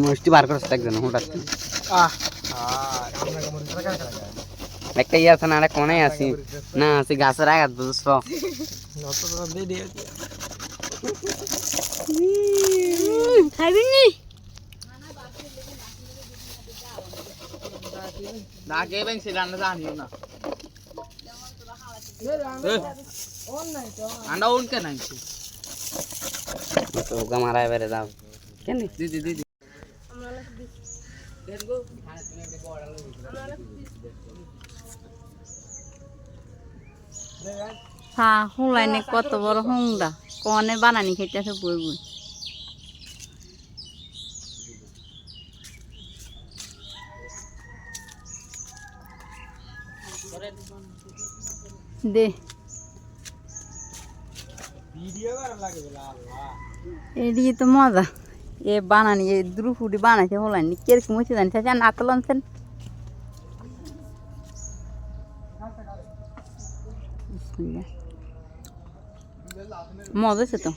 মিষ্টি বার করছে একজন হঠাৎ একটা ইয়ে আছে না আরে কোনে আছি না আছি গাছের আঘাত বুঝছো খাইবিনি না কে বেন সে রান্না জানিও না আন্ডা ওন কে নাই তো গামারা এবারে দাও কেন দিদি দিদি হ্যাঁ হুলাইনে কত বড় হুংডা কনে বানানি খেতেছে বই বই দে এদিকে তো মজা এ বানানি এ দ্রুফুটি বানাইছে হলাইনি কিরকম হয়েছে জানি চাচা আতল আনছেন মজা আছে তো